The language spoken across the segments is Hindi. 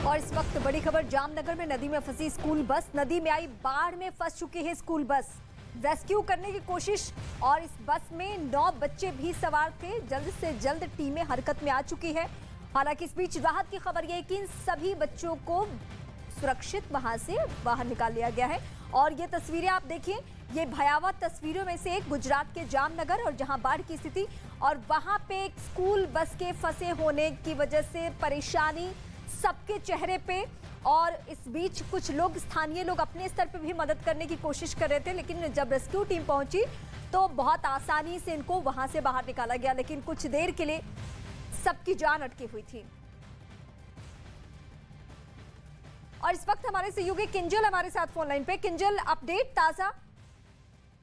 और इस वक्त बड़ी खबर, जामनगर में नदी में फंसी स्कूल बस। नदी में आई बाढ़ में फंस चुकी है स्कूल बस। रेस्क्यू करने की कोशिश और इस बस में 9 बच्चे भी सवार थे। जल्द से जल्द टीमें हरकत में आ चुकी है। हालांकि इस बीच राहत की खबर यह है कि इन सभी बच्चों को सुरक्षित वहां से बाहर निकाल लिया गया है। और ये तस्वीरें आप देखिए, ये भयावह तस्वीरों में से एक गुजरात के जामनगर और जहां बाढ़ की स्थिति और वहां पे एक स्कूल बस के फंसे होने की वजह से परेशानी सबके चेहरे पे। और इस बीच कुछ लोग, स्थानीय लोग अपने स्तर पे भी मदद करने की कोशिश कर रहे थे, लेकिन जब रेस्क्यू टीम पहुंची तो बहुत आसानी से इनको वहां से बाहर निकाला गया, लेकिन कुछ देर के लिए सबकी जान अटकी हुई थी। और इस वक्त हमारे सहयोगी किंजल हमारे साथ फोन लाइन पे। किंजल, अपडेट ताजा।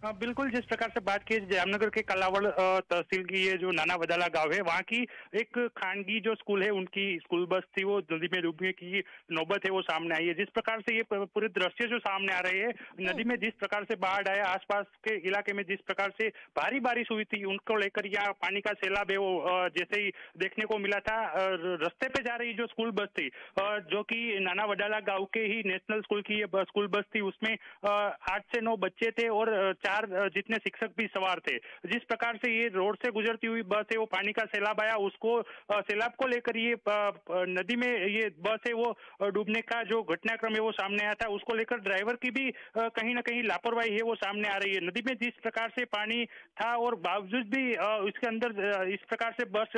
बिल्कुल, जिस प्रकार से बात की जामनगर के कलावड़ तहसील की ये जो नाना वदाला गांव है, वहाँ की एक खानगी जो स्कूल है, उनकी स्कूल बस थी, वो नदी में डूबने की नौबत है वो सामने आई है। जिस प्रकार से ये पूरे दृश्य जो सामने आ रहे हैं, नदी में जिस प्रकार से बाढ़ आया, आसपास के इलाके में जिस प्रकार से भारी बारिश हुई थी, उनको लेकर यहाँ पानी का सैलाब है वो जैसे ही देखने को मिला था। रास्ते पे जा रही जो स्कूल बस थी, जो की नाना वडाला गाँव के ही नेशनल स्कूल की ये स्कूल बस थी, उसमें 8 से 9 बच्चे थे और 4 जितने शिक्षक भी सवार थे। जिस प्रकार से ये रोड से गुजरती हुई बस है, वो पानी का सैलाब आया, उसको सैलाब को लेकर ये नदी में ये बस है वो डूबने का जो घटनाक्रम है वो सामने आया था। उसको लेकर ड्राइवर की भी कहीं ना कहीं लापरवाही है वो सामने आ रही है। नदी में जिस प्रकार से पानी था और बावजूद भी इसके अंदर इस प्रकार से बस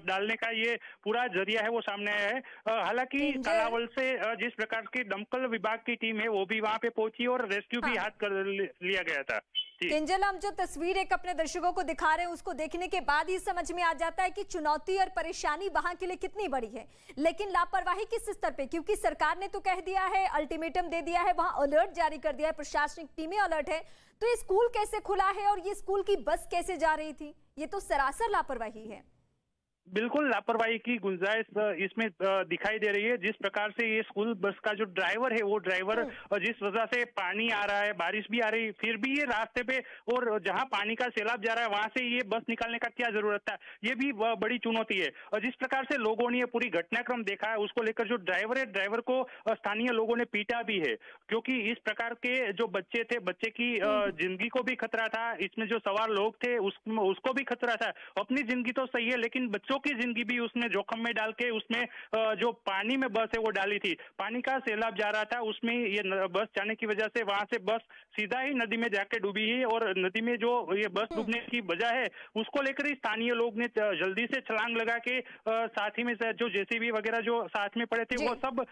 डालने का ये पूरा जरिया है वो सामने आया है। हालांकि कलावल से जिस प्रकार की दमकल विभाग की टीम है वो भी वहां पे पहुंची और रेस्क्यू भी हाथ कर लिया गया था। किंजल, हम जो तस्वीर एक अपने दर्शकों को दिखा रहे हैं, उसको देखने के बाद ही समझ में आ जाता है कि चुनौती और परेशानी वहां के लिए कितनी बड़ी है। लेकिन लापरवाही किस स्तर पे, क्योंकि सरकार ने तो कह दिया है, अल्टीमेटम दे दिया है, वहां अलर्ट जारी कर दिया है, प्रशासनिक टीमें अलर्ट है, तो ये स्कूल कैसे खुला है और ये स्कूल की बस कैसे जा रही थी? ये तो सरासर लापरवाही है। बिल्कुल लापरवाही की गुंजाइश इसमें दिखाई दे रही है। जिस प्रकार से ये स्कूल बस का जो ड्राइवर है, वो ड्राइवर जिस वजह से पानी आ रहा है, बारिश भी आ रही, फिर भी ये रास्ते पे और जहां पानी का सैलाब जा रहा है वहां से ये बस निकालने का क्या जरूरत था, ये भी बड़ी चुनौती है। और जिस प्रकार से लोगों ने ये पूरी घटनाक्रम देखा है, उसको लेकर जो ड्राइवर है, ड्राइवर को स्थानीय लोगों ने पीटा भी है, क्योंकि इस प्रकार के जो बच्चे थे, बच्चे की जिंदगी को भी खतरा था, इसमें जो सवार लोग थे उसको भी खतरा था। अपनी जिंदगी तो सही है, लेकिन बच्चों की जिंदगी भी उसने जोखिम में डाल के उसमें जो पानी में बस है वो डाली थी। पानी का सैलाब जा रहा था, उसमें ये बस जाने की वजह से वहां से बस सीधा ही नदी में जाके डूबी है। और नदी में जो ये बस डूबने की वजह है, उसको लेकर ही स्थानीय लोग ने जल्दी से छलांग लगा के साथ ही में जो जेसीबी वगैरह जो साथ में पड़े थे वो सब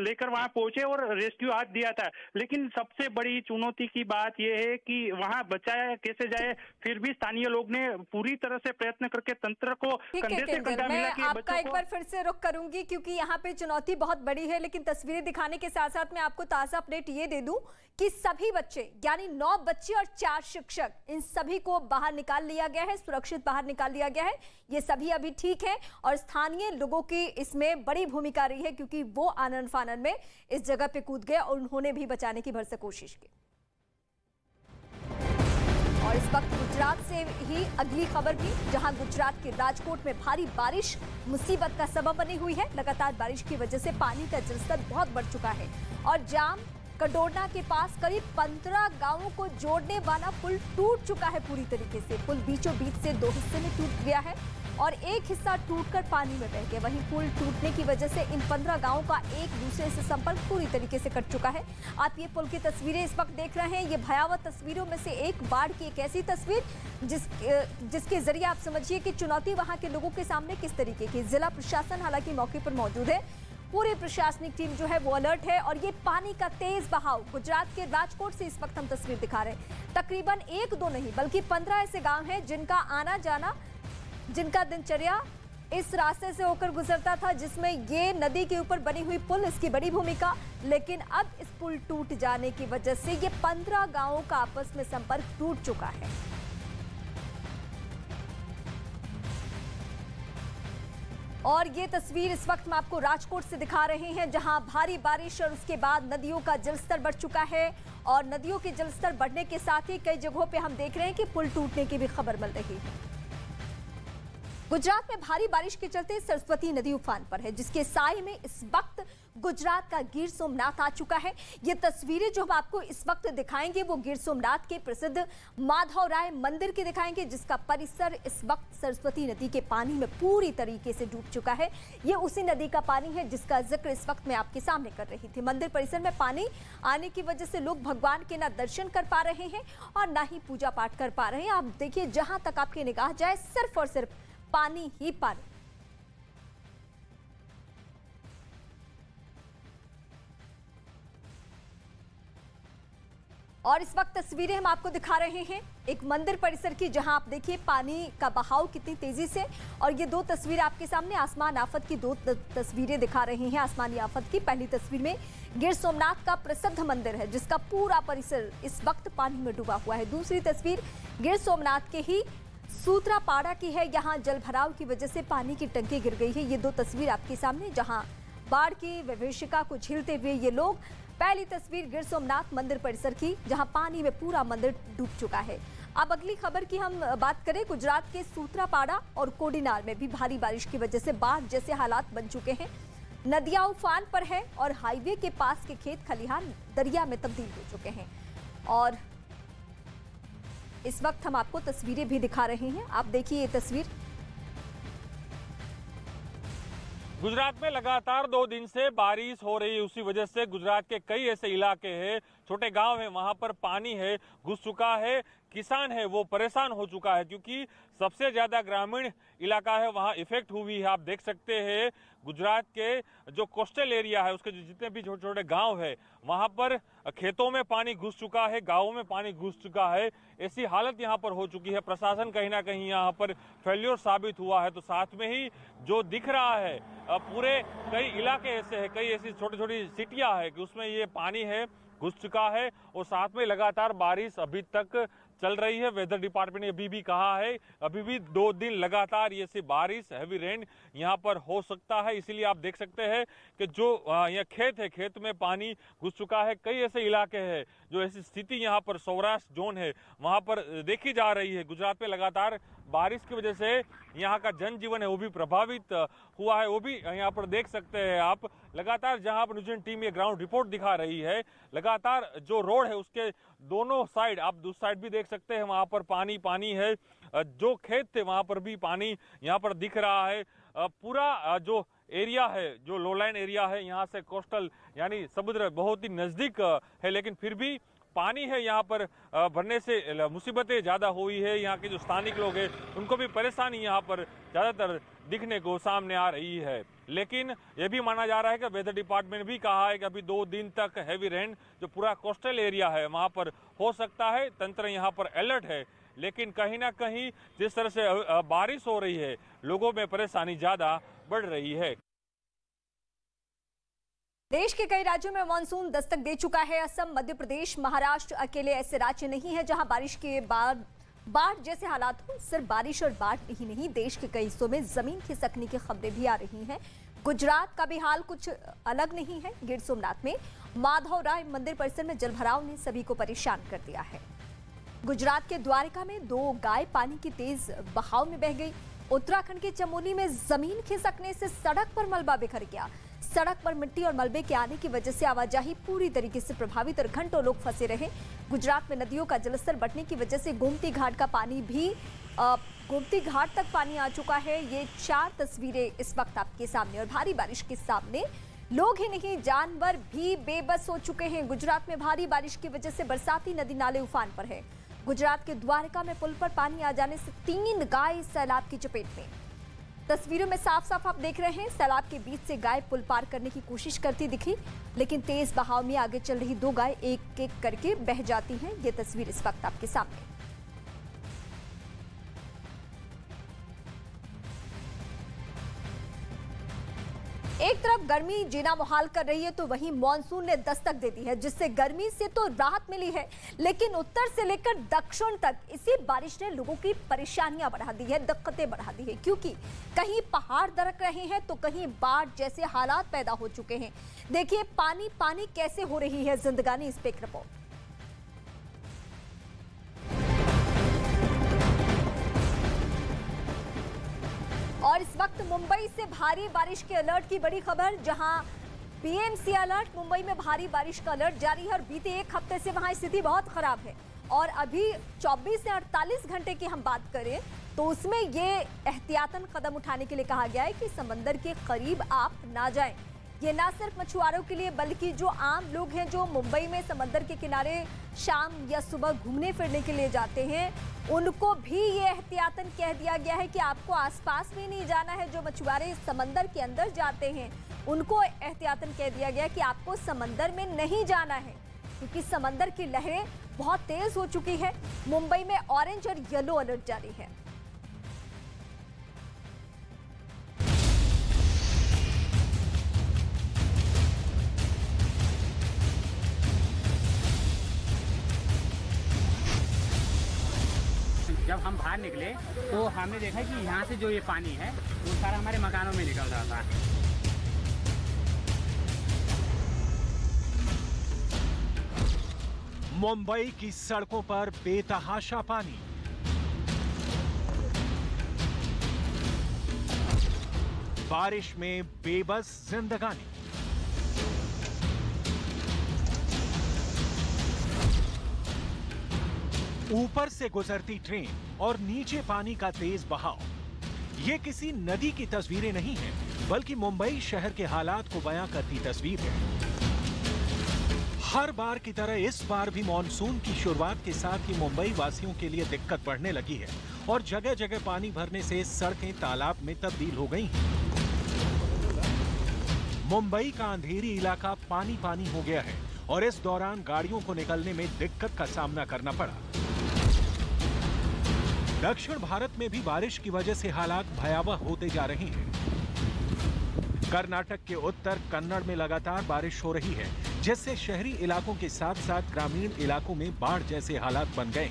लेकर वहां पहुंचे और रेस्क्यू हाथ दिया था। लेकिन सबसे बड़ी चुनौती की बात यह है कि वहां बचाया कैसे जाए। फिर भी स्थानीय लोग ने पूरी तरह से प्रयत्न करके तंत्र को मैं आपका एक बार फिर से रुख करूंगी, क्योंकि यहाँ पे चुनौती बहुत बड़ी है। लेकिन तस्वीरें दिखाने के साथ साथ मैं आपको ताजा अपडेट ये दे दूं कि सभी बच्चे, यानी 9 बच्चे और 4 शिक्षक, इन सभी को बाहर निकाल लिया गया है, सुरक्षित बाहर निकाल लिया गया है। ये सभी अभी ठीक है और स्थानीय लोगों की इसमें बड़ी भूमिका रही है, क्योंकि वो आनन फानन में इस जगह पे कूद गए और उन्होंने भी बचाने की भरसक कोशिश की। और इस वक्त गुजरात से ही अगली खबर भी, जहां गुजरात के राजकोट में भारी बारिश मुसीबत का सबब बनी हुई है। लगातार बारिश की वजह से पानी का जलस्तर बहुत बढ़ चुका है और जाम कडोरना के पास करीब 15 गांवों को जोड़ने वाला पुल टूट चुका है पूरी तरीके से। पुल बीचों बीच से 2 हिस्से में टूट गया है और एक हिस्सा टूटकर पानी में बह गया। वहीं पुल टूटने की वजह से इन 15 गांवों का एक दूसरे से संपर्क पूरी तरीके से कट चुका है। आप ये पुल की तस्वीरें इस वक्त देख रहे हैं। ये भयावह तस्वीरों में से एक, बाढ़ की एक ऐसी तस्वीर जिसके जरिए आप समझिए कि चुनौती वहां के लोगों के सामने किस तरीके की। जिला प्रशासन हालांकि मौके पर मौजूद है, पूरी प्रशासनिक टीम जो है वो अलर्ट है। और ये पानी का तेज बहाव, गुजरात के राजकोट से इस वक्त हम तस्वीर दिखा रहे हैं। तकरीबन 1-2 नहीं बल्कि 15 ऐसे गांव हैं जिनका आना जाना, जिनका दिनचर्या इस रास्ते से होकर गुजरता था, जिसमें ये नदी के ऊपर बनी हुई पुल, इसकी बड़ी भूमिका। लेकिन अब इस पुल टूट जाने की वजह से ये 15 गांवों का आपस में संपर्क टूट चुका है। और ये तस्वीर इस वक्त हम आपको राजकोट से दिखा रहे हैं, जहां भारी बारिश और उसके बाद नदियों का जलस्तर बढ़ चुका है। और नदियों के जलस्तर बढ़ने के साथ ही कई जगहों पे हम देख रहे हैं कि पुल टूटने की भी खबर मिल रही है। गुजरात में भारी बारिश के चलते सरस्वती नदी उफान पर है, जिसके साए में इस वक्त गुजरात का गिर सोमनाथ आ चुका है। ये तस्वीरें जो हम आपको इस वक्त दिखाएंगे वो गिर सोमनाथ के प्रसिद्ध माधवराय मंदिर की दिखाएंगे, जिसका परिसर इस वक्त सरस्वती नदी के पानी में पूरी तरीके से डूब चुका है। ये उसी नदी का पानी है जिसका जिक्र इस वक्त मैं आपके सामने कर रही थी। मंदिर परिसर में पानी आने की वजह से लोग भगवान के ना दर्शन कर पा रहे हैं और ना ही पूजा पाठ कर पा रहे हैं। आप देखिए, जहां तक आपकी निगाह जाए सिर्फ और सिर्फ पानी ही पानी। और इस वक्त तस्वीरें हम आपको दिखा रहे हैं एक मंदिर परिसर की, जहां आप देखिए पानी का बहाव कितनी तेजी से। और ये दो तस्वीरें आपके सामने आसमान आफत की दो तस्वीरें दिखा रहे हैं। आसमानी आफत की पहली तस्वीर में गिर सोमनाथ का प्रसिद्ध मंदिर है, जिसका पूरा परिसर इस वक्त पानी में डूबा हुआ है। दूसरी तस्वीर गिर सोमनाथ के ही सूत्रापाड़ा की है, यहाँ जल भराव की वजह से पानी की टंकी गिर गई है। ये दो तस्वीर आपके सामने, जहां बाढ़ की विभीषिका को झेलते हुए ये लोग। पहली तस्वीर गिर सोमनाथ मंदिर परिसर की, जहां पानी में पूरा मंदिर डूब चुका है। अब अगली खबर की हम बात करें, गुजरात के सूत्रापाड़ा और कोडीनार में भी भारी बारिश की वजह से बाढ़ जैसे हालात बन चुके हैं। नदियां उफान पर है और हाईवे के पास के खेत खलिहान दरिया में तब्दील हो चुके हैं। और इस वक्त हम आपको तस्वीरें भी दिखा रहे हैं। आप देखिए ये तस्वीर। गुजरात में लगातार 2 दिन से बारिश हो रही है, उसी वजह से गुजरात के कई ऐसे इलाके हैं, छोटे गांव हैं, वहां पर पानी है घुस चुका है। किसान है वो परेशान हो चुका है, क्योंकि सबसे ज्यादा ग्रामीण इलाका है वहां इफेक्ट हुई है। आप देख सकते हैं गुजरात के जो कोस्टल एरिया है उसके जितने भी छोटे छोटे गांव है वहां पर खेतों में पानी घुस चुका है, गांवों में पानी घुस चुका है। ऐसी हालत यहां पर हो चुकी है। प्रशासन कहीं ना कहीं यहां पर फेल्योर साबित हुआ है। तो साथ में ही जो दिख रहा है पूरे कई इलाके ऐसे हैं, कई ऐसी छोटी छोटी सिटियां है कि उसमें ये पानी है घुस चुका है। और साथ में लगातार बारिश अभी तक चल रही है। वेदर डिपार्टमेंट ने अभी भी कहा है अभी भी 2 दिन लगातार ये सी बारिश हैवी रेन यहाँ पर हो सकता है। इसीलिए आप देख सकते हैं कि जो यहाँ खेत है, खेत में पानी घुस चुका है। कई ऐसे इलाके हैं जो ऐसी स्थिति यहाँ पर सौराष्ट्र जोन है वहाँ पर देखी जा रही है। गुजरात में लगातार बारिश की वजह से यहाँ का जनजीवन है वो भी प्रभावित हुआ है। वो भी यहाँ पर देख सकते हैं आप। लगातार जहाँ पर न्यूज़ टीम ये ग्राउंड रिपोर्ट दिखा रही है, लगातार जो रोड है उसके दोनों साइड, आप दूसरी साइड भी देख सकते हैं, वहाँ पर पानी पानी है। जो खेत थे वहाँ पर भी पानी यहाँ पर दिख रहा है। पूरा जो एरिया है, जो लोलाइन एरिया है, यहाँ से कोस्टल यानी समुद्र बहुत ही नजदीक है, लेकिन फिर भी पानी है यहाँ पर भरने से मुसीबतें ज़्यादा हुई है। यहाँ के जो स्थानिक लोग हैं उनको भी परेशानी यहाँ पर ज़्यादातर दिखने को सामने आ रही है। लेकिन यह भी माना जा रहा है कि वेदर डिपार्टमेंट भी कहा है कि अभी 2 दिन तक हैवी रेन जो पूरा कोस्टल एरिया है वहाँ पर हो सकता है। तंत्र यहाँ पर अलर्ट है, लेकिन कहीं ना कहीं जिस तरह से बारिश हो रही है लोगों में परेशानी ज़्यादा बढ़ रही है। देश के कई राज्यों में मानसून दस्तक दे चुका है। असम, मध्य प्रदेश, महाराष्ट्र अकेले ऐसे राज्य नहीं है जहां बारिश के बाद बाढ़ जैसे हालात हो। सिर्फ बारिश और बाढ़ ही नहीं, देश के कई हिस्सों में जमीन खिसकने की खबरें भी आ रही हैं। गुजरात का भी हाल कुछ अलग नहीं है। गिर सोमनाथ में माधवराय मंदिर परिसर में जलभराव ने सभी को परेशान कर दिया है। गुजरात के द्वारका में 2 गाय पानी की तेज बहाव में बह गई। उत्तराखंड के चमोली में जमीन खिसकने से सड़क पर मलबा बिखर गया। सड़क पर मिट्टी और मलबे के आने की वजह से आवाजाही पूरी तरीके से प्रभावित और घंटों लोग फंसे रहे। गुजरात में नदियों का जलस्तर बढ़ने की वजह से गोमती घाट का पानी भी गोमती घाट तक पानी आ चुका है। ये 4 तस्वीरें इस वक्त आपके सामने। और भारी बारिश के सामने लोग ही नहीं, जानवर भी बेबस हो चुके हैं। गुजरात में भारी बारिश की वजह से बरसाती नदी नाले उफान पर है। गुजरात के द्वारका में पुल पर पानी आ जाने से 3 गाय सैलाब की चपेट में। तस्वीरों में साफ साफ आप देख रहे हैं, सैलाब के बीच से गाय पुल पार करने की कोशिश करती दिखी, लेकिन तेज बहाव में आगे चल रही 2 गाय एक एक करके बह जाती हैं। ये तस्वीर इस वक्त आपके सामने। एक तरफ गर्मी जीना मुहाल कर रही है तो वहीं मॉनसून ने दस्तक दे दी है, जिससे गर्मी से तो राहत मिली है, लेकिन उत्तर से लेकर दक्षिण तक इसी बारिश ने लोगों की परेशानियां बढ़ा दी है, दिक्कतें बढ़ा दी है। क्योंकि कहीं पहाड़ दरक रहे हैं तो कहीं बाढ़ जैसे हालात पैदा हो चुके हैं। देखिए पानी पानी कैसे हो रही है जिंदगानी, इस पे एक रिपोर्ट। और इस वक्त मुंबई से भारी बारिश के अलर्ट की बड़ी खबर, जहां बीएमसी अलर्ट, मुंबई में भारी बारिश का अलर्ट जारी है और बीते एक हफ्ते से वहां स्थिति बहुत खराब है। और अभी 24 से 48 घंटे की हम बात करें तो उसमें ये एहतियातन कदम उठाने के लिए कहा गया है कि समंदर के करीब आप ना जाएं। ये ना सिर्फ मछुआरों के लिए बल्कि जो आम लोग हैं जो मुंबई में समंदर के किनारे शाम या सुबह घूमने फिरने के लिए जाते हैं, उनको भी ये एहतियातन कह दिया गया है कि आपको आसपास में नहीं जाना है। जो मछुआरे समंदर के अंदर जाते हैं उनको एहतियातन कह दिया गया कि आपको समंदर में नहीं जाना है, क्योंकि समंदर की लहरें बहुत तेज हो चुकी है। मुंबई में ऑरेंज और येलो अलर्ट जारी है। जब हम बाहर निकले तो हमने देखा कि यहाँ से जो ये पानी है वो सारा हमारे मकानों में निकल रहा था। मुंबई की सड़कों पर बेतहाशा पानी। बारिश में बेबस जिंदगानी। ऊपर से गुजरती ट्रेन और नीचे पानी का तेज बहाव। ये किसी नदी की तस्वीरें नहीं हैं, बल्कि मुंबई शहर के हालात को बयां करती तस्वीर है। हर बार की तरह इस बार भी मॉनसून की शुरुआत के साथ ही मुंबई वासियों के लिए दिक्कत बढ़ने लगी है और जगह जगह पानी भरने से सड़कें तालाब में तब्दील हो गई हैं। मुंबई का अंधेरी इलाका पानी पानी हो गया है और इस दौरान गाड़ियों को निकलने में दिक्कत का सामना करना पड़ा। दक्षिण भारत में भी बारिश की वजह से हालात भयावह होते जा रहे हैं। कर्नाटक के उत्तर कन्नड़ में लगातार बारिश हो रही है, जिससे शहरी इलाकों के साथ साथ ग्रामीण इलाकों में बाढ़ जैसे हालात बन गए।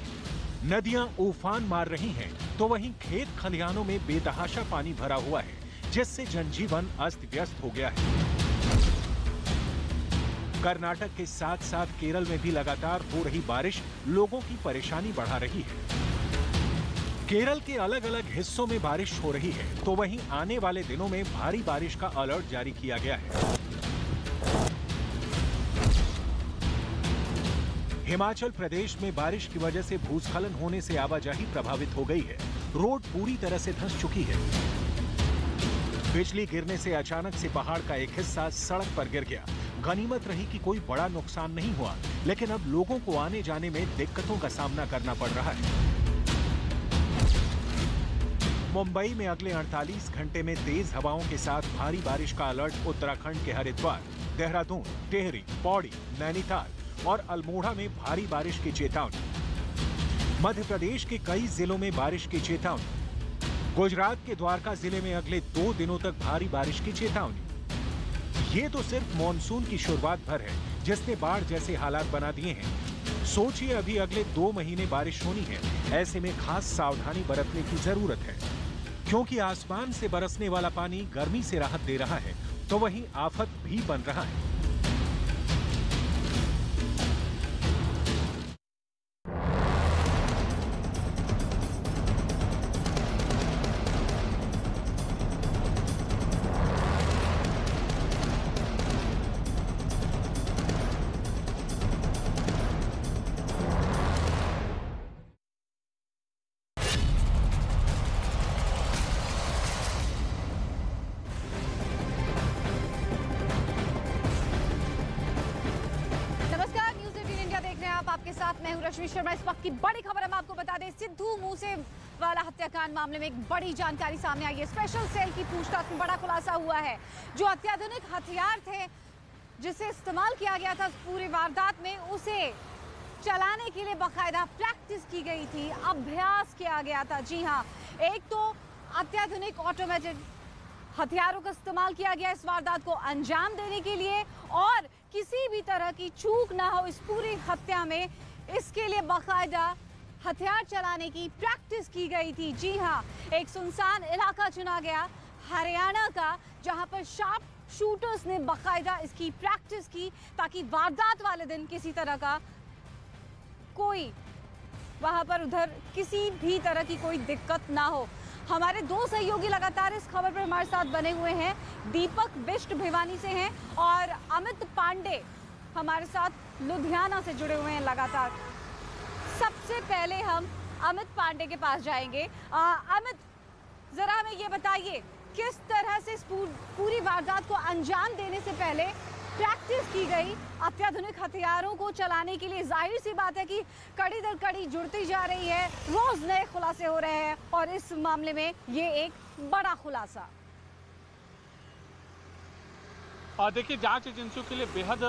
नदियां उफान मार रही हैं, तो वहीं खेत खलिहानों में बेतहाशा पानी भरा हुआ है, जिससे जनजीवन अस्त व्यस्त हो गया है। कर्नाटक के साथ साथ केरल में भी लगातार हो रही बारिश लोगों की परेशानी बढ़ा रही है। केरल के अलग अलग हिस्सों में बारिश हो रही है, तो वहीं आने वाले दिनों में भारी बारिश का अलर्ट जारी किया गया है। हिमाचल प्रदेश में बारिश की वजह से भूस्खलन होने से आवाजाही प्रभावित हो गई है। रोड पूरी तरह से धंस चुकी है। बिजली गिरने से अचानक से पहाड़ का एक हिस्सा सड़क पर गिर गया। गनीमत रही कि कोई बड़ा नुकसान नहीं हुआ, लेकिन अब लोगों को आने जाने में दिक्कतों का सामना करना पड़ रहा है। मुंबई में अगले 48 घंटे में तेज हवाओं के साथ भारी बारिश का अलर्ट उत्तराखंड के हरिद्वार, देहरादून, टिहरी, पौड़ी, नैनीताल और अल्मोड़ा में भारी बारिश की चेतावनी। मध्य प्रदेश के कई जिलों में बारिश की चेतावनी। गुजरात के द्वारका जिले में अगले 2 दिनों तक भारी बारिश की चेतावनी। ये तो सिर्फ मॉनसून की शुरुआत भर है, जिसने बाढ़ जैसे हालात बना दिए हैं। सोचिए अभी अगले 2 महीने बारिश होनी है। ऐसे में खास सावधानी बरतने की जरूरत है, क्योंकि आसमान से बरसने वाला पानी गर्मी से राहत दे रहा है, तो वहीं आफत भी बन रहा है। शर्मा। इस वक्त की बड़ी खबर हम आपको बता दें, सिद्धू मूसेवाला हत्याकांड मामले में एक बड़ी जानकारी सामने आई है। स्पेशल सेल की पूछताछ में बड़ा खुलासा हुआ है। जो अत्याधुनिक हथियार थे जिसे इस्तेमाल किया गया था पूरी वारदात में, उसे चलाने के लिए बाकायदा प्रैक्टिस की गई थी, अभ्यास किया गया था। जी हाँ, एक तो अत्याधुनिक ऑटोमेटेड हथियारों का इस्तेमाल किया गया इस वारदात को अंजाम देने के लिए, और किसी भी तरह की चूक ना हो इस पूरी हत्या में, इसके लिए बाकायदा हथियार चलाने की प्रैक्टिस की गई थी। जी हाँ, एक सुनसान इलाका चुना गया हरियाणा का, जहां पर शार्प शूटर्स ने बाकायदा इसकी प्रैक्टिस की, ताकि वारदात वाले दिन किसी तरह का कोई वहां पर उधर किसी भी तरह की कोई दिक्कत ना हो। हमारे दो सहयोगी लगातार इस खबर पर हमारे साथ बने हुए हैं। दीपक बिष्ट भिवानी से हैं और अमित पांडे हमारे साथ लुधियाना से जुड़े हुए हैं लगातार। सबसे पहले हम अमित पांडे के पास जाएंगे। अमित, जरा हमें ये बताइए किस तरह से इस पूरी वारदात को अंजाम देने से पहले प्रैक्टिस की गई अत्याधुनिक हथियारों को चलाने के लिए। जाहिर सी बात है कि कड़ी दर कड़ी जुड़ती जा रही है, रोज नए खुलासे हो रहे हैं और इस मामले में ये एक बड़ा खुलासा। देखिए, जांच एजेंसियों के लिए बेहद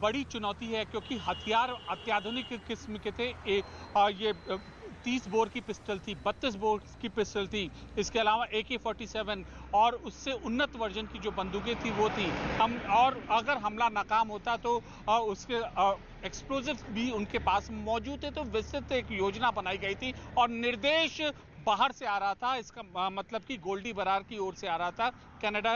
बड़ी चुनौती है क्योंकि हथियार अत्याधुनिक किस्म के थे। ये 30 बोर की पिस्टल थी, 32 बोर की पिस्टल थी, इसके अलावा AK-47 और उससे उन्नत वर्जन की जो बंदूकें थी वो थी। और अगर हमला नाकाम होता तो उसके एक्सप्लोजिव्स भी उनके पास मौजूद थे। तो विस्तृत एक योजना बनाई गई थी और निर्देश बाहर से आ रहा था। इसका मतलब कि गोल्डी बरार की ओर से आ रहा था, कनाडा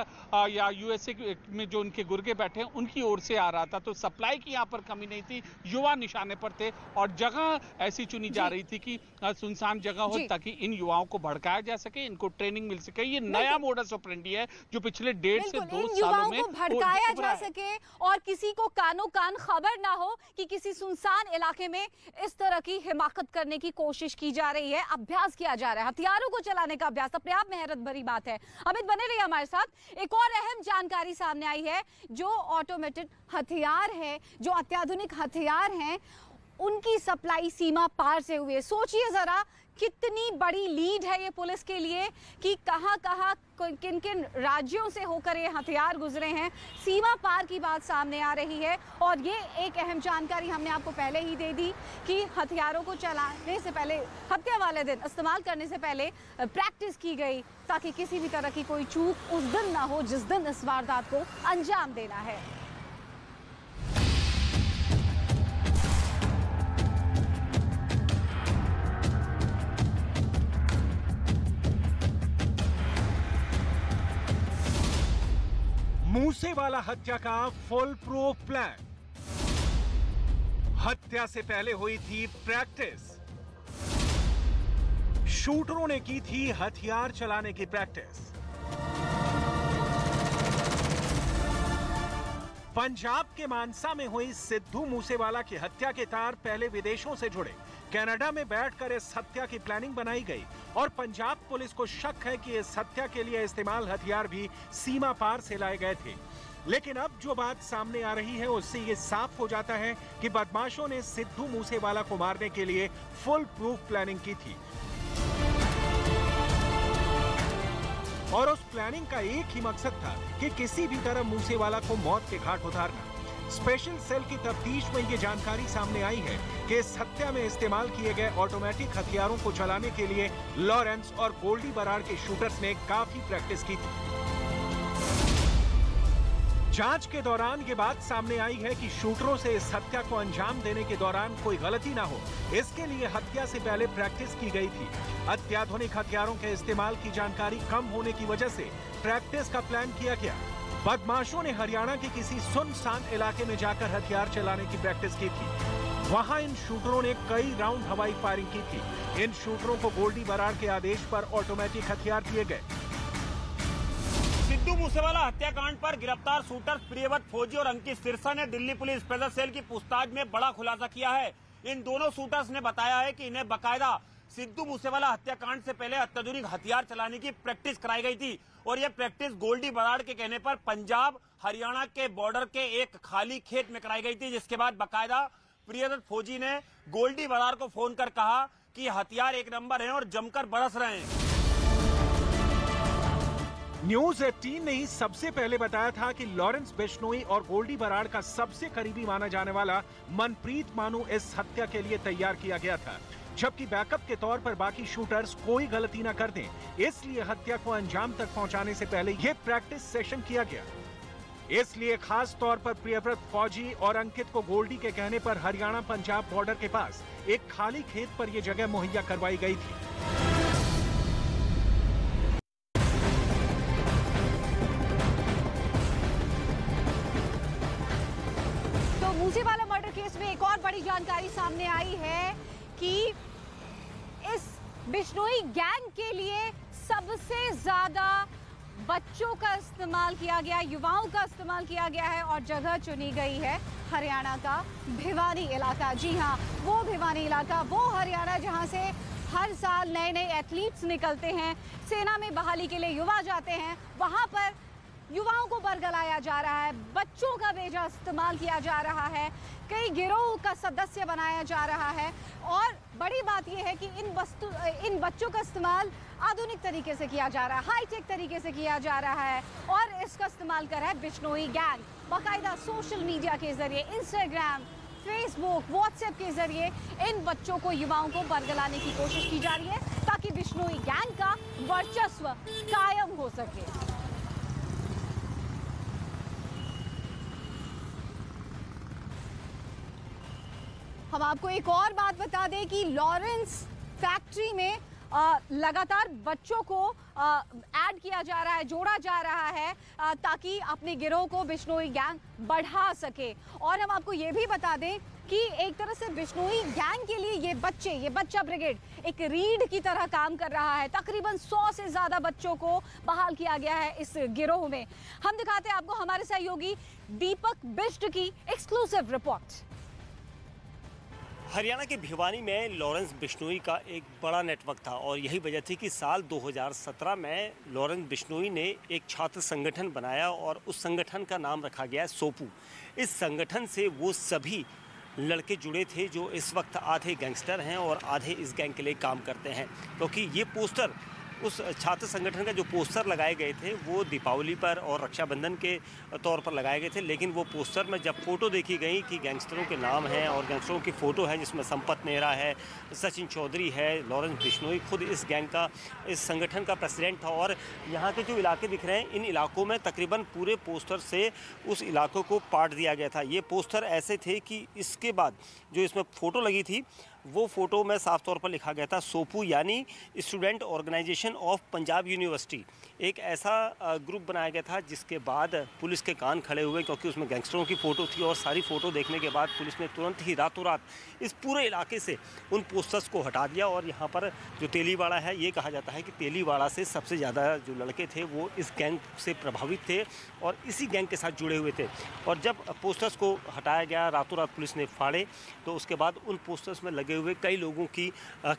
या USA में जो उनके गुर्गे बैठे हैं उनकी ओर से आ रहा था। तो सप्लाई की यहाँ पर कमी नहीं थी, युवा निशाने पर थे और जगह ऐसी चुनी जा रही थी कि सुनसान जगह हो ताकि इन युवाओं को भड़काया जा सके, इनको ट्रेनिंग मिल सके। ये नया मोडस ऑपरेंडी है जो पिछले 1.5 से 2 सालों में भड़काया जा सके और किसी को कानो कान खबर ना हो कि किसी सुनसान इलाके में इस तरह की हिमाकत करने की कोशिश की जा रही है, अभ्यास किया जा रहा है। हथियारों को चलाने का अभ्यास अपने आप में हैरत भरी बात है। अमित, बने रहिए हमारे साथ। एक और अहम जानकारी सामने आई है। जो ऑटोमेटेड हथियार है, जो अत्याधुनिक हथियार हैं, उनकी सप्लाई सीमा पार से हुई है। सोचिए जरा कितनी बड़ी लीड है ये पुलिस के लिए कि कहां-कहां किन किन राज्यों से होकर ये हथियार गुजरे हैं। सीमा पार की बात सामने आ रही है और ये एक अहम जानकारी हमने आपको पहले ही दे दी कि हथियारों को चलाने से पहले, हत्या वाले दिन इस्तेमाल करने से पहले प्रैक्टिस की गई ताकि किसी भी तरह की कोई चूक उस दिन ना हो जिस दिन इस वारदात को अंजाम देना है। मूसेवाला हत्या का फुल प्रूफ प्लान। हत्या से पहले हुई थी प्रैक्टिस। शूटरों ने की थी हथियार चलाने की प्रैक्टिस। पंजाब के मानसा में हुई सिद्धू मूसेवाला की हत्या के तार पहले विदेशों से जुड़े। कनाडा में बैठकर इस हत्या की प्लानिंग बनाई गई और पंजाब पुलिस को शक है कि इस हत्या के लिए इस्तेमाल हथियार भी सीमा पार से लाए गए थे। लेकिन अब जो बात सामने आ रही है उससे ये साफ हो जाता है कि बदमाशों ने सिद्धू मूसेवाला को मारने के लिए फुल प्रूफ प्लानिंग की थी और उस प्लानिंग का एक ही मकसद था कि किसी भी तरह मूसेवाला को मौत के घाट उतारना। स्पेशल सेल की तफ्तीश में ये जानकारी सामने आई है कि इस हत्या में इस्तेमाल किए गए ऑटोमेटिक हथियारों को चलाने के लिए लॉरेंस और गोल्डी बरार के शूटर्स ने काफी प्रैक्टिस की थी। जांच के दौरान ये बात सामने आई है कि शूटरों से इस हत्या को अंजाम देने के दौरान कोई गलती ना हो, इसके लिए हत्या से पहले प्रैक्टिस की गई थी। अत्याधुनिक हथियारों के इस्तेमाल की जानकारी कम होने की वजह से प्रैक्टिस का प्लान किया गया। बदमाशों ने हरियाणा के किसी सुनसान इलाके में जाकर हथियार चलाने की प्रैक्टिस की थी। वहां इन शूटरों ने कई राउंड हवाई फायरिंग की थी। इन शूटरों को गोल्डी बरार के आदेश पर ऑटोमेटिक हथियार दिए गए। सिद्धू मूसेवाला हत्याकांड पर गिरफ्तार शूटर प्रियव्रत फौजी और अंकित सिरसा ने दिल्ली पुलिस स्पेशल सेल की पूछताछ में बड़ा खुलासा किया है। इन दोनों शूटर्स ने बताया है कि इन्हें बाकायदा सिद्धू मूसेवाला हत्याकांड से पहले अत्याधुनिक हथियार चलाने की प्रैक्टिस कराई गई थी और ये प्रैक्टिस गोल्डी बरार के कहने पर पंजाब हरियाणा के बॉर्डर के एक खाली खेत में कराई गई थी, जिसके बाद बाकायदा प्रियव्रत फौजी ने गोल्डी बरार को फोन कर कहा कि हथियार एक नंबर हैं और जमकर बरस रहे हैं। न्यूज 18 ने ही सबसे पहले बताया था कि लॉरेंस बिश्नोई और गोल्डी बरार का सबसे करीबी माना जाने वाला मनप्रीत मानू इस हत्या के लिए तैयार किया गया था, जबकि बैकअप के तौर पर बाकी शूटर्स कोई गलती न कर दें, इसलिए हत्या को अंजाम तक पहुंचाने से पहले यह प्रैक्टिस सेशन किया गया। इसलिए खास तौर पर प्रियव्रत फौजी और अंकित को गोल्डी के कहने पर हरियाणा पंजाब बॉर्डर के पास एक खाली खेत पर यह जगह मुहैया करवाई गई थी। तो मूसेवाला मर्डर केस में एक और बड़ी जानकारी सामने आई है कि इस बिश्नोई गैंग के लिए सबसे ज्यादा बच्चों का इस्तेमाल किया गया, युवाओं का इस्तेमाल किया गया है और जगह चुनी गई है हरियाणा का भिवानी इलाका। जी हाँ, वो भिवानी इलाका, वो हरियाणा जहां से हर साल नए नए एथलीट्स निकलते हैं, सेना में बहाली के लिए युवा जाते हैं। वहां पर युवाओं को बरगलाया जा रहा है, बच्चों का बेजा इस्तेमाल किया जा रहा है, कई गिरोह का सदस्य बनाया जा रहा है। और बड़ी बात यह है कि इन बच्चों का इस्तेमाल आधुनिक तरीके से किया जा रहा है, हाईटेक तरीके से किया जा रहा है और इसका इस्तेमाल कर रहा है बिश्नोई गैंग। बाकायदा सोशल मीडिया के जरिए, इंस्टाग्राम, फेसबुक, व्हाट्सएप के जरिए इन बच्चों को, युवाओं को बरगलाने की कोशिश की जा रही है ताकि बिश्नोई गैंग का वर्चस्व कायम हो सके। हम आपको एक और बात बता दें कि लॉरेंस फैक्ट्री में लगातार बच्चों को ऐड किया जा रहा है, जोड़ा जा रहा है ताकि अपने गिरोह को बिश्नोई गैंग बढ़ा सके। और हम आपको ये भी बता दें कि एक तरह से बिश्नोई गैंग के लिए ये बच्चा ब्रिगेड एक रीढ़ की तरह काम कर रहा है। तकरीबन 100 से ज़्यादा बच्चों को बहाल किया गया है इस गिरोह में। हम दिखाते हैं आपको हमारे सहयोगी दीपक बिष्ट की एक्सक्लूसिव रिपोर्ट। हरियाणा के भिवानी में लॉरेंस बिश्नोई का एक बड़ा नेटवर्क था और यही वजह थी कि साल 2017 में लॉरेंस बिश्नोई ने एक छात्र संगठन बनाया और उस संगठन का नाम रखा गया सोपू। इस संगठन से वो सभी लड़के जुड़े थे जो इस वक्त आधे गैंगस्टर हैं और आधे इस गैंग के लिए काम करते हैं, क्योंकि ये पोस्टर, उस छात्र संगठन का जो पोस्टर लगाए गए थे वो दीपावली पर और रक्षाबंधन के तौर पर लगाए गए थे। लेकिन वो पोस्टर में जब फ़ोटो देखी गई कि गैंगस्टरों के नाम हैं और गैंगस्टरों की फ़ोटो है जिसमें संपत नेहरा है, सचिन चौधरी है, लॉरेंस बिश्नोई खुद इस गैंग का, इस संगठन का प्रेसिडेंट था। और यहाँ के जो इलाके दिख रहे हैं, इन इलाकों में तकरीबन पूरे पोस्टर से उस इलाकों को पाट दिया गया था। ये पोस्टर ऐसे थे कि इसके बाद जो इसमें फ़ोटो लगी थी वो फ़ोटो में साफ तौर पर लिखा गया था सोपू, यानी student organisation of Panjab university. एक ऐसा ग्रुप बनाया गया था जिसके बाद पुलिस के कान खड़े हुए, क्योंकि उसमें गैंगस्टरों की फ़ोटो थी और सारी फ़ोटो देखने के बाद पुलिस ने तुरंत ही रातों रात इस पूरे इलाके से उन पोस्टर्स को हटा दिया। और यहाँ पर जो तेलीवाड़ा है, ये कहा जाता है कि तेलीवाड़ा से सबसे ज़्यादा जो लड़के थे वो इस गैंग से प्रभावित थे और इसी गैंग के साथ जुड़े हुए थे। और जब पोस्टर्स को हटाया गया, रातों रात पुलिस ने फाड़े, तो उसके बाद उन पोस्टर्स में लगे हुए कई लोगों की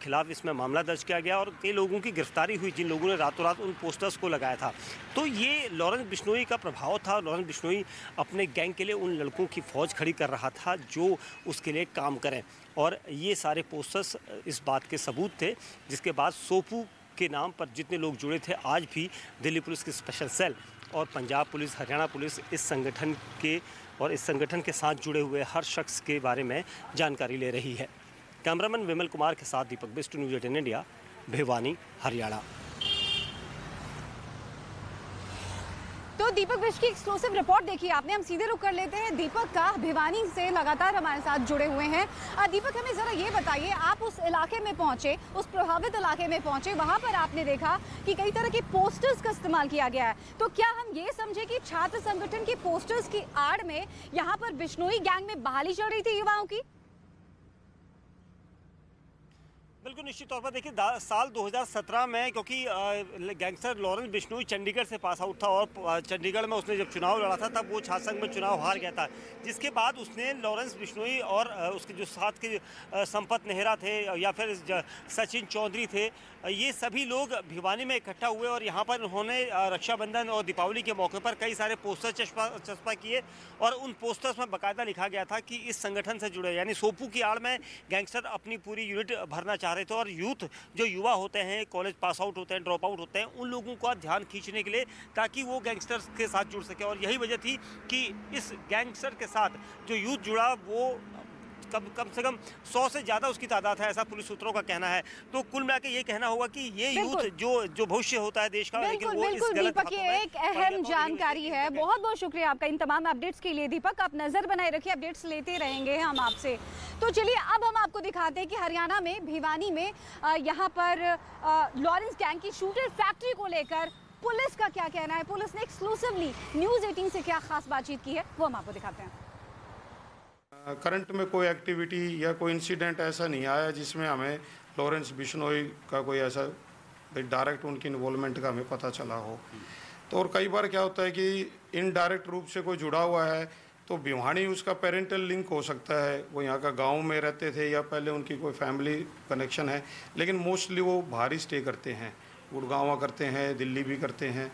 खिलाफ इसमें मामला दर्ज किया गया और कई लोगों की गिरफ्तारी हुई जिन लोगों ने रातों रात उन पोस्टर्स को लगाया था। तो ये लॉरेंस बिश्नोई का प्रभाव था। लॉरेंस बिश्नोई अपने गैंग के लिए उन लड़कों की फ़ौज खड़ी कर रहा था जो उसके लिए काम करें। और ये सारे पोस्टर्स इस बात के सबूत थे, जिसके बाद सोपू के नाम पर जितने लोग जुड़े थे, आज भी दिल्ली पुलिस की स्पेशल सेल और पंजाब पुलिस, हरियाणा पुलिस इस संगठन के और इस संगठन के साथ जुड़े हुए हर शख्स के बारे में जानकारी ले रही है। कैमरामैन विमल कुमार के साथ दीपक बिष्ट, न्यूज़ 18 इंडिया, भिवानी, हरियाणा। तो दीपक बिष्ट की एक्सक्लूसिव रिपोर्ट देखी आपने। हम सीधे रुक कर लेते हैं दीपक का, भिवानी से लगातार हमारे साथ जुड़े हुए हैं। दीपक, हमें ज़रा ये बताइए, आप उस इलाके में पहुंचे, उस प्रभावित इलाके में पहुंचे, वहां पर आपने देखा कि कई तरह के पोस्टर्स का इस्तेमाल किया गया है। तो क्या हम ये समझे कि छात्र संगठन के पोस्टर्स की आड़ में यहाँ पर बिश्नोई गैंग में बहाली चल रही थी युवाओं की? बिल्कुल निश्चित तौर पर देखिए, साल 2017 में, क्योंकि गैंगस्टर लॉरेंस बिश्नोई चंडीगढ़ से पास आउट था और चंडीगढ़ में उसने जब चुनाव लड़ा था तब वो छात्र संघ में चुनाव हार गया था, जिसके बाद उसने लॉरेंस बिश्नोई और उसके जो साथ के संपत नेहरा थे या फिर सचिन चौधरी थे, ये सभी लोग भिवानी में इकट्ठा हुए और यहाँ पर उन्होंने रक्षाबंधन और दीपावली के मौके पर कई सारे पोस्टर चस्पा किए और उन पोस्टर्स में बाकायदा लिखा गया था कि इस संगठन से जुड़े, यानी सोपू की आड़ में गैंगस्टर अपनी पूरी यूनिट भरना चाह रहे थे और यूथ जो युवा होते हैं, कॉलेज पास आउट होते हैं, ड्रॉप आउट होते हैं, उन लोगों का ध्यान खींचने के लिए ताकि वो गैंगस्टर्स के साथ जुड़ सके। और यही वजह थी कि इस गैंगस्टर के साथ जो यूथ जुड़ा वो कम से कम 100 से ज़्यादा उसकी तादाद है, ऐसा पुलिस सूत्रों का कहना है। तो कुल मिला के ये कहना होगा कि ये यूथ जो भविष्य होता है देश का, लेकिन वो इस गलत दीपक, ये एक अहम जानकारी है। बहुत बहुत शुक्रिया आपका इन तमाम अपडेट्स के लिए दीपक। आप नजर बनाए रखिए, अपडेट्स लेते रहेंगे हम आपसे। तो चलिए अब हम आपको दिखाते हैं कि हरियाणा में भिवानी में यहाँ पर लॉरेंस गैंग की शूटर फैक्ट्री को लेकर पुलिस का क्या कहना है। पुलिस ने एक्सक्लूसिवली न्यूज़ 18 से क्या खास बातचीत की है वो हम आपको दिखाते हैं। करंट में कोई एक्टिविटी या कोई इंसिडेंट ऐसा नहीं आया जिसमें हमें लॉरेंस बिश्नोई का कोई ऐसा डायरेक्ट उनकी इन्वॉल्वमेंट का हमें पता चला हो। तो और कई बार क्या होता है कि इनडायरेक्ट रूप से कोई जुड़ा हुआ है तो भिवानी उसका पेरेंटल लिंक हो सकता है, वो यहाँ का गांव में रहते थे या पहले उनकी कोई फैमिली कनेक्शन है, लेकिन मोस्टली वो बाहर ही स्टे करते हैं, गुड़गांव करते हैं, दिल्ली भी करते हैं।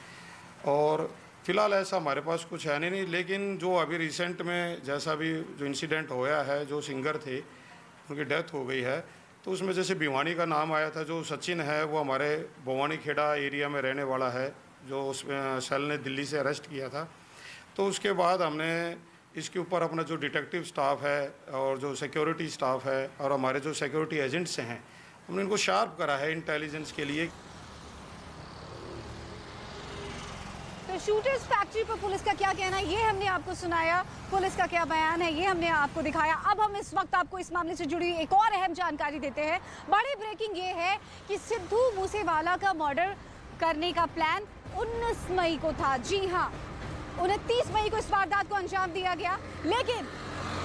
और फिलहाल ऐसा हमारे पास कुछ है नहीं, लेकिन जो अभी रिसेंट में जैसा भी जो इंसिडेंट होया है, जो सिंगर थे उनकी डेथ हो गई है, तो उसमें जैसे भिवानी का नाम आया था। जो सचिन है वो हमारे भवानी खेड़ा एरिया में रहने वाला है, जो उसमें सेल ने दिल्ली से अरेस्ट किया था। तो उसके बाद हमने इसके ऊपर अपना जो डिटेक्टिव स्टाफ है और जो सिक्योरिटी स्टाफ है और हमारे जो सिक्योरिटी एजेंट्स हैं, हमने इनको शार्प करा है इंटेलिजेंस के लिए। तो शूटर्स फैक्ट्री पर पुलिस का क्या कहना है ये हमने आपको सुनाया, पुलिस का क्या बयान है ये हमने आपको दिखाया। अब हम इस वक्त आपको इस मामले से जुड़ी एक और अहम जानकारी देते हैं। बड़ी ब्रेकिंग ये है कि सिद्धू मूसेवाला का मर्डर करने का प्लान 19 मई को था। जी हाँ, 29 मई को इस वारदात को अंजाम दिया गया, लेकिन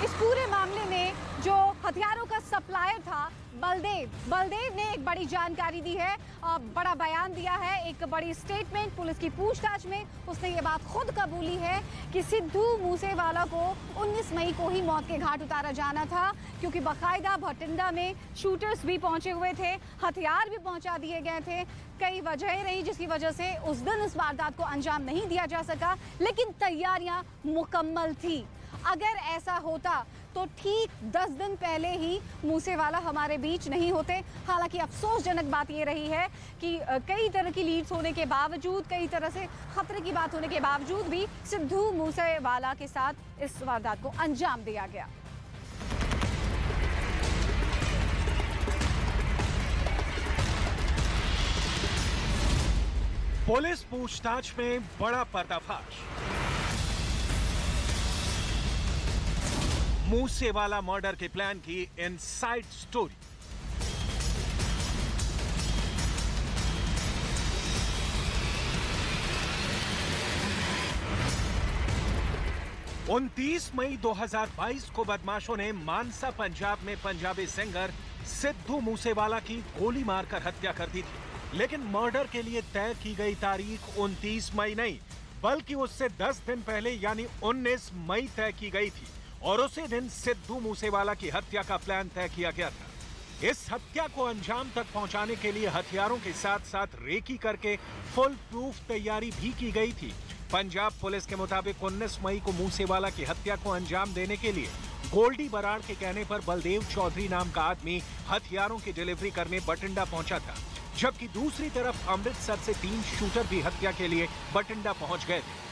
इस पूरे मामले में जो हथियारों का सप्लायर था बलदेव ने एक बड़ी जानकारी दी है, बड़ा बयान दिया है, एक बड़ी स्टेटमेंट। पुलिस की पूछताछ में उसने ये बात खुद कबूली है कि सिद्धू मूसेवाला को 19 मई को ही मौत के घाट उतारा जाना था, क्योंकि बाकायदा भटिंडा में शूटर्स भी पहुंचे हुए थे, हथियार भी पहुंचा दिए गए थे। कई वजह रही जिसकी वजह से उस दिन इस वारदात को अंजाम नहीं दिया जा सका, लेकिन तैयारियां मुकम्मल थी। अगर ऐसा होता तो ठीक 10 दिन पहले ही मूसेवाला हमारे बीच नहीं होते। हालांकि अफसोसजनक बात ये रही है कि कई तरह की लीड्स होने के बावजूद, कई तरह से खतरे की बात होने के बावजूद भी सिद्धू मूसेवाला के साथ इस वारदात को अंजाम दिया गया। पुलिस पूछताछ में बड़ा पर्दाफाश। मूसेवाला मर्डर के प्लान की इनसाइड स्टोरी। उनतीस मई 2022 को बदमाशों ने मानसा पंजाब में पंजाबी सिंगर सिद्धू मूसेवाला की गोली मारकर हत्या कर दी थी। लेकिन मर्डर के लिए तय की गई तारीख 29 मई नहीं, बल्कि उससे 10 दिन पहले यानी 19 मई तय की गई थी, और उसी दिन सिद्धू मूसेवाला की हत्या का प्लान तय किया गया था। इस हत्या को अंजाम तक पहुंचाने के लिए हथियारों के साथ साथ रेकी करके फुल प्रूफ तैयारी भी की गई थी। पंजाब पुलिस के मुताबिक 19 मई को मूसेवाला की हत्या को अंजाम देने के लिए गोल्डी बराड़ के कहने पर बलदेव चौधरी नाम का आदमी हथियारों की डिलीवरी करने बठिंडा पहुंचा था, जबकि दूसरी तरफ अमृतसर से 3 शूटर भी हत्या के लिए बठिंडा पहुंच गए थे।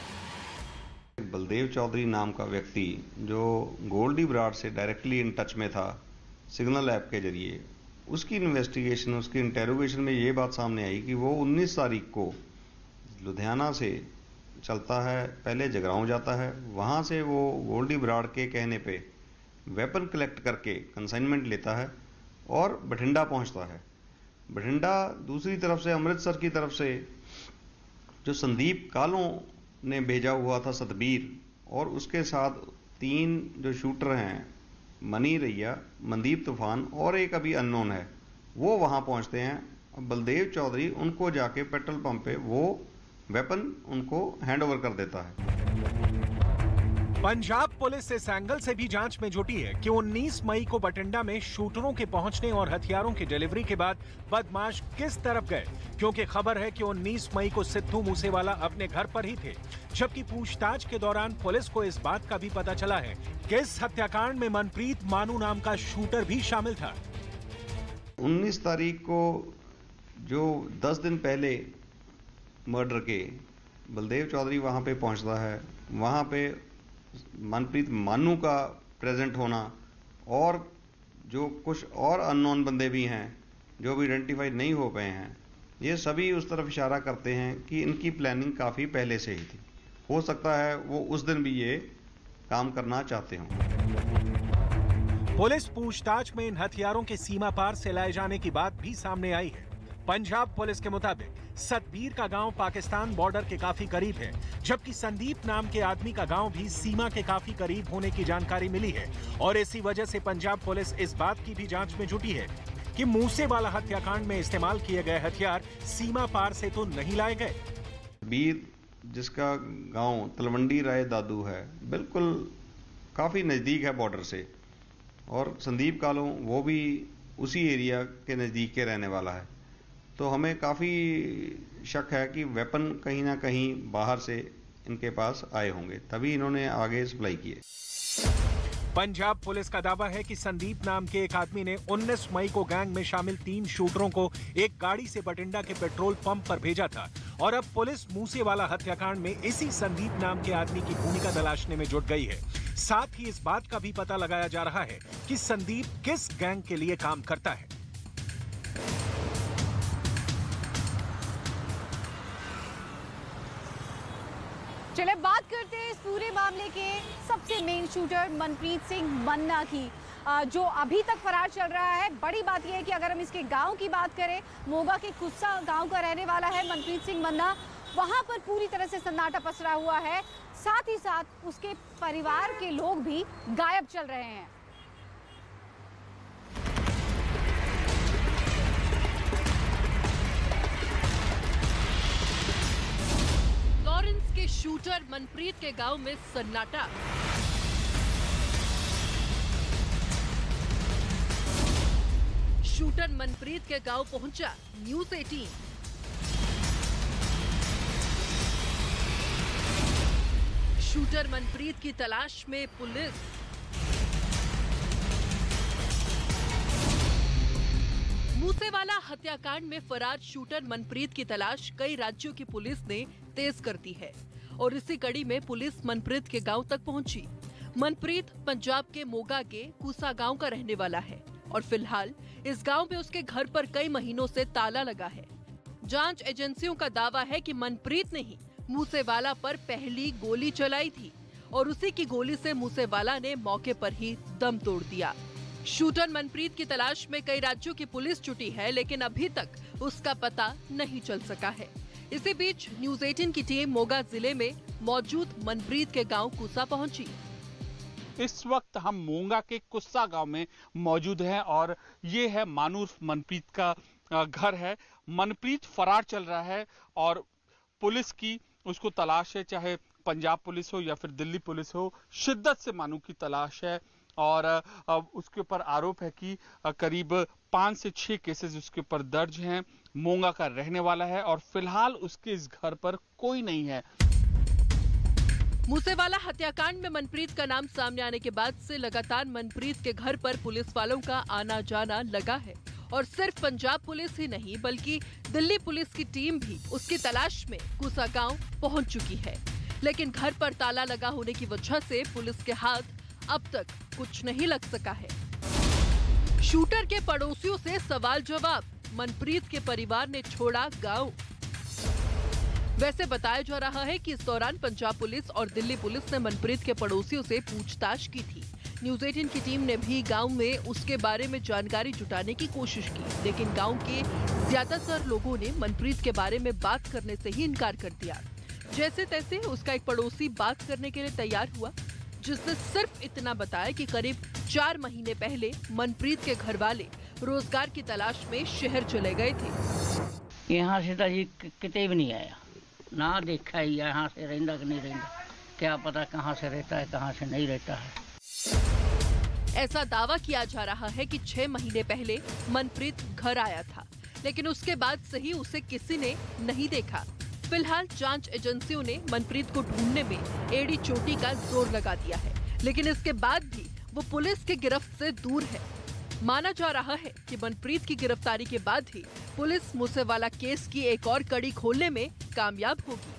बलदेव चौधरी नाम का व्यक्ति जो गोल्डी बराड़ से डायरेक्टली इन टच में था सिग्नल ऐप के जरिए, उसकी इन्वेस्टिगेशन, उसकी इंटेरोगेशन में ये बात सामने आई कि वो 19 तारीख को लुधियाना से चलता है, पहले जगरांव जाता है, वहाँ से वो गोल्डी बराड़ के कहने पे वेपन कलेक्ट करके कंसाइनमेंट लेता है और बठिंडा पहुँचता है। बठिंडा दूसरी तरफ से अमृतसर की तरफ से जो संदीप कालों ने भेजा हुआ था सतबीर, और उसके साथ 3 जो शूटर हैं, मनी रैया, मनदीप तूफान और एक अभी अननोन है, वो वहां पहुंचते हैं। अब बलदेव चौधरी उनको जाके पेट्रोल पंप पे वो वेपन उनको हैंड ओवर कर देता है। पंजाब पुलिस इस एंगल से भी जांच में जुटी है कि 19 मई को बठिंडा में शूटरों के पहुंचने और हथियारों की डिलीवरी के बाद बदमाश किस तरफ गए, क्योंकि खबर है कि 19 मई को सिद्धू मूसेवाला अपने घर पर ही थे, जबकि पूछताछ के दौरान पुलिस को इस बात का भी पता चला है कि इस हत्याकांड में मनप्रीत मानू नाम का शूटर भी शामिल था। 19 तारीख को जो 10 दिन पहले मर्डर के बलदेव चौधरी वहां पे पहुंचता है, वहां पे मनप्रीत मानू का प्रेजेंट होना और जो कुछ और अननोन बंदे भी हैं जो भी आइडेंटिफाई नहीं हो पाए हैं, ये सभी उस तरफ इशारा करते हैं कि इनकी प्लानिंग काफ़ी पहले से ही थी। हो सकता है वो उस दिन भी ये काम करना चाहते हों। पुलिस पूछताछ में इन हथियारों के सीमा पार से लाए जाने की बात भी सामने आई है। पंजाब पुलिस के मुताबिक सतबीर का गांव पाकिस्तान बॉर्डर के काफी करीब है, जबकि संदीप नाम के आदमी का गांव भी सीमा के काफी करीब होने की जानकारी मिली है, और इसी वजह से पंजाब पुलिस इस बात की भी जांच में जुटी है कि मूसेवाला हत्याकांड में इस्तेमाल किए गए हथियार सीमा पार से तो नहीं लाए गए। बीर जिसका गांव तलवंडी राय दादू है, बिल्कुल काफी नजदीक है बॉर्डर से, और संदीप कालों वो भी उसी एरिया के नजदीक के रहने वाला है। तो हमें काफी शक है कि वेपन कहीं ना कहीं बाहर से इनके पास आए होंगे, तभी इन्होंने आगे सप्लाई किए। पंजाब पुलिस का दावा है कि संदीप नाम के एक आदमी ने 19 मई को गैंग में शामिल 3 शूटरों को एक गाड़ी से बठिंडा के पेट्रोल पंप पर भेजा था, और अब पुलिस मूसेवाला हत्याकांड में इसी संदीप नाम के आदमी की भूमिका तलाशने में जुट गई है। साथ ही इस बात का भी पता लगाया जा रहा है कि संदीप किस गैंग के लिए काम करता है। चलिए बात करते हैं इस पूरे मामले के सबसे मेन शूटर मनप्रीत सिंह मन्ना की, जो अभी तक फरार चल रहा है। बड़ी बात यह है कि अगर हम इसके गांव की बात करें, मोगा के कुस्सा गांव का रहने वाला है मनप्रीत सिंह मन्ना। वहां पर पूरी तरह से सन्नाटा पसरा हुआ है, साथ ही साथ उसके परिवार के लोग भी गायब चल रहे हैं। लॉरेंस के शूटर मनप्रीत के गांव में सन्नाटा। शूटर मनप्रीत के गांव पहुंचा न्यूज़ 18। शूटर मनप्रीत की तलाश में पुलिस। मूसेवाला हत्याकांड में फरार शूटर मनप्रीत की तलाश कई राज्यों की पुलिस ने तेज कर दी है, और इसी कड़ी में पुलिस मनप्रीत के गांव तक पहुंची। मनप्रीत पंजाब के मोगा के कुसा गांव का रहने वाला है, और फिलहाल इस गांव में उसके घर पर कई महीनों से ताला लगा है। जांच एजेंसियों का दावा है कि मनप्रीत ने ही मूसेवाला पर पहली गोली चलाई थी, और उसी की गोली से मूसेवाला ने मौके पर ही दम तोड़ दिया। शूटर मनप्रीत की तलाश में कई राज्यों की पुलिस जुटी है, लेकिन अभी तक उसका पता नहीं चल सका है। इसी बीच न्यूज़ 18 की टीम मोगा जिले में मौजूद मनप्रीत के गांव कुसा पहुंची। इस वक्त हम मोगा के कुस्सा गांव में मौजूद हैं, और ये है मानूर मनप्रीत का घर है। मनप्रीत फरार चल रहा है, और पुलिस की उसको तलाश है, चाहे पंजाब पुलिस हो या फिर दिल्ली पुलिस हो, शिद्दत से मानू की तलाश है। और उसके ऊपर आरोप है कि करीब 5 से 6 केसेस उसके ऊपर दर्ज हैं। मोगा का रहने वाला है, और फिलहाल उसके इस घर पर कोई नहीं है। मूसेवाला हत्याकांड में मनप्रीत का नाम सामने आने के बाद से लगातार मनप्रीत के घर पर पुलिस वालों का आना जाना लगा है, और सिर्फ पंजाब पुलिस ही नहीं बल्कि दिल्ली पुलिस की टीम भी उसकी तलाश में कुसा गांव पहुंच चुकी है। लेकिन घर पर ताला लगा होने की वजह से पुलिस के हाथ अब तक कुछ नहीं लग सका है। शूटर के पड़ोसियों से सवाल जवाब, मनप्रीत के परिवार ने छोड़ा गांव। वैसे बताया जा रहा है कि इस दौरान पंजाब पुलिस और दिल्ली पुलिस ने मनप्रीत के पड़ोसियों से पूछताछ की थी। न्यूज़ 18 की टीम ने भी गांव में उसके बारे में जानकारी जुटाने की कोशिश की, लेकिन गांव के ज्यादातर लोगों ने मनप्रीत के बारे में बात करने से ही इनकार कर दिया। जैसे तैसे उसका एक पड़ोसी बात करने के लिए तैयार हुआ, जिसने सिर्फ इतना बताया कि करीब 4 महीने पहले मनप्रीत के घर वाले रोजगार की तलाश में शहर चले गए थे। यहाँ से तो जी किते भी नहीं आया, ना देखा ही यहाँ से रहता कि नहीं रहता, क्या पता कहाँ से रहता है कहाँ से नहीं रहता है। ऐसा दावा किया जा रहा है कि 6 महीने पहले मनप्रीत घर आया था, लेकिन उसके बाद से ही उसे किसी ने नहीं देखा। फिलहाल जांच एजेंसियों ने मनप्रीत को ढूंढने में एड़ी चोटी का जोर लगा दिया है, लेकिन इसके बाद भी वो पुलिस की गिरफ्त से दूर है। माना जा रहा है कि मनप्रीत की गिरफ्तारी के बाद ही पुलिस मूसेवाला केस की एक और कड़ी खोलने में कामयाब होगी।